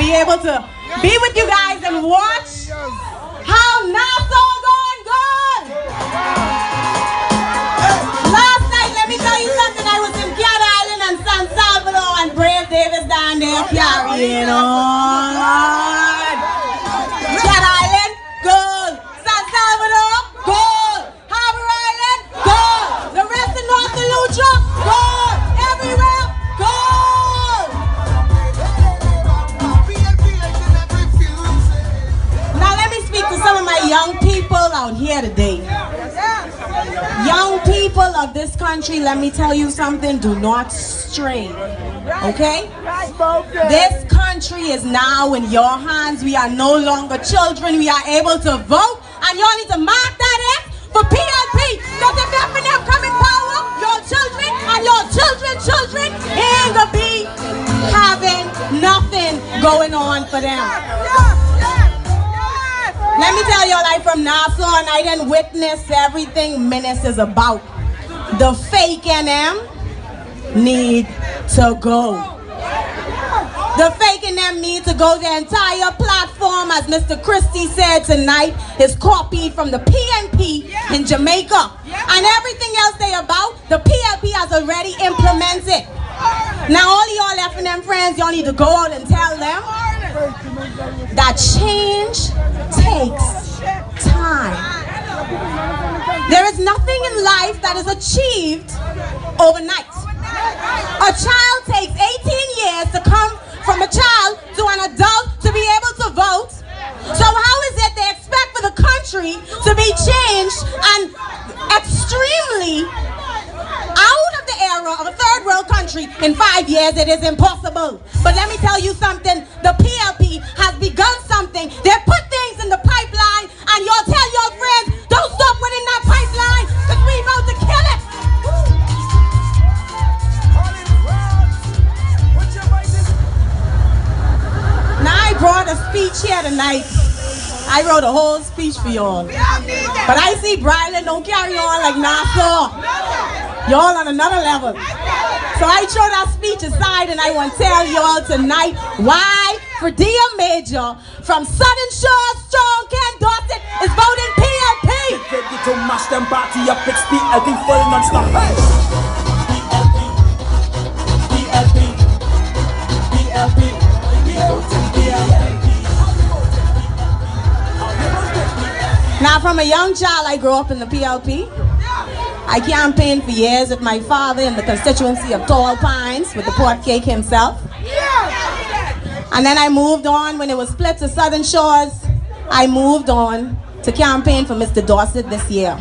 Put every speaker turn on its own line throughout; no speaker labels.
be able to be with you guys and watch how Nassau going good. Last night, let me tell you something, I was in Cat Island and San Salvador and Brave Davis down there carrying on. Cat Island, good. San Salvador, good. Harbor Island, good. The rest of North Eleuthera, good. Everywhere, good. Now let me speak to some of my young people out here today. Young people of this country, let me tell you something, do not stray, okay? This country is now in your hands. We are no longer children. We are able to vote, and y'all need to mark that X for PLP. Because if FNM come in power, your children and your children's children ain't gonna be having nothing going on for them. Let me tell y'all, I'm from Nassau and I didn't witness everything Menace is about. The fake NM need to go. The fake NM need to go. The entire platform, as Mr. Christie said tonight, is copied from the PNP in Jamaica. And everything else they about, the PLP has already implemented. Now all y'all FNM friends, y'all need to go out and tell them that change takes time. There is nothing in life that is achieved overnight. A child takes 18 years to come from a child to an adult to be able to vote. So how is it they expect for the country to be changed and extremely out of the era of a third world country in 5 years? It is impossible. But let me tell you something, the PLP has begun something. They put things in the pipeline, and y'all tell your friends, don't stop within that pipeline, because we about to kill it. Now I brought a speech here tonight. I wrote a whole speech for y'all. But I see Briland don't carry on like Nassau. Y'all on another level. So I throw that speech aside and I want to tell y'all tonight why Fredia Major from Southern Shore, Strong, Kent, Dorset is voting PLP.
Ready to mash them party up, it's PLP full non-stop. PLP, PLP,
Now from a young child, I grew up in the PLP. I campaigned for years with my father in the constituency of Tall Pines with the Port Cake himself. And then I moved on when it was split to Southern Shores. I moved on to campaign for Mr. Dorset this year.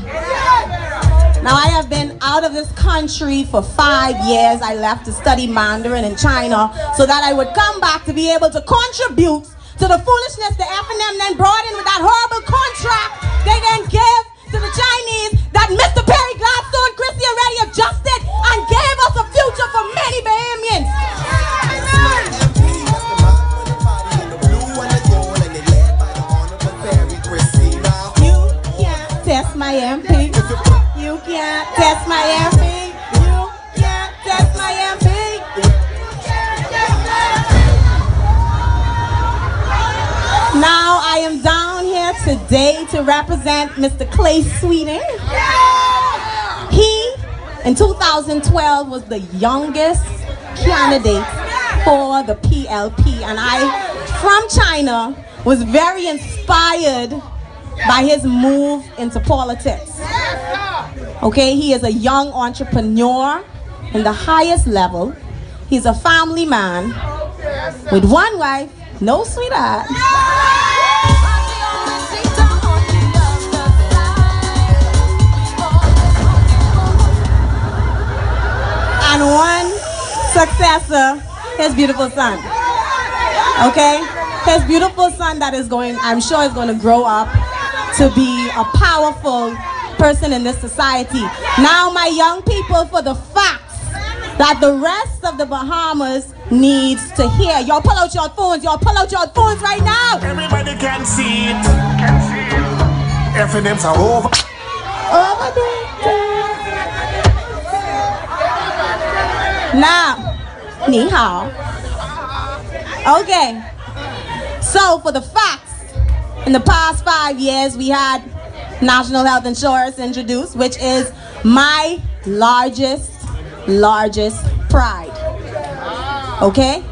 Now I have been out of this country for 5 years. I left to study Mandarin in China so that I would come back to be able to contribute to the foolishness the FNM then brought in with that horrible contract they then gave to the Chinese that Mr. Perry Gladstone Christie already adjusted and gave us a future for many Bahamians. You can't test my MP. You can't test my MP. You can't test my MP. Now I am down here today to represent Mr. Clay Sweeting. He, in 2012, was the youngest candidate for the PLP, and I, from China, was very inspired by his move into politics. Okay, he is a young entrepreneur in the highest level. He's a family man with one wife, no sweetheart. And one successor, his beautiful son. Okay? His beautiful son that is going, I'm sure is going to grow up to be a powerful person in this society. Now my young people, for the facts that the rest of the Bahamas needs to hear. Y'all pull out your phones. Y'all pull out your phones right now.
Everybody can see it. FNMs are over.
Now, ni hao. Okay. So for the facts, in the past 5 years, we had National Health Insurance introduced, which is my largest pride. Okay?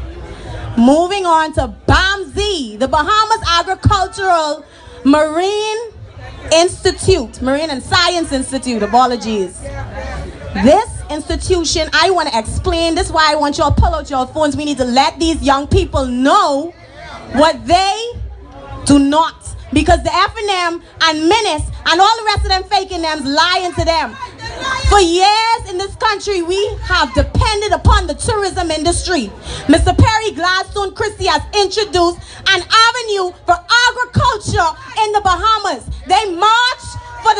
Moving on to BAMZ, the Bahamas Agricultural Marine and Science Institute, apologies. This institution, I want to explain, this is why I want you all to pull out your phones. We need to let these young people know what they do not. Because the FNM and Menace and all the rest of them faking them's lying to them. For years in this country, we have depended upon the tourism industry. Mr. Perry Gladstone Christie has introduced an avenue for agriculture in the Bahamas. They marched for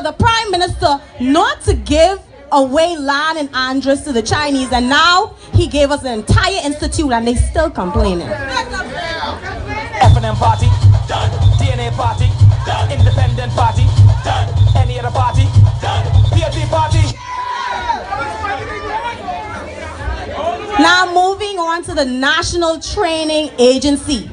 the Prime Minister not to give away land and Andres to the Chinese, and now he gave us an entire institute and they still complaining.
FNM party, done. DNA party, done. Independent party, done. Any other party, done. PLP party.
Now moving on to the National Training Agency.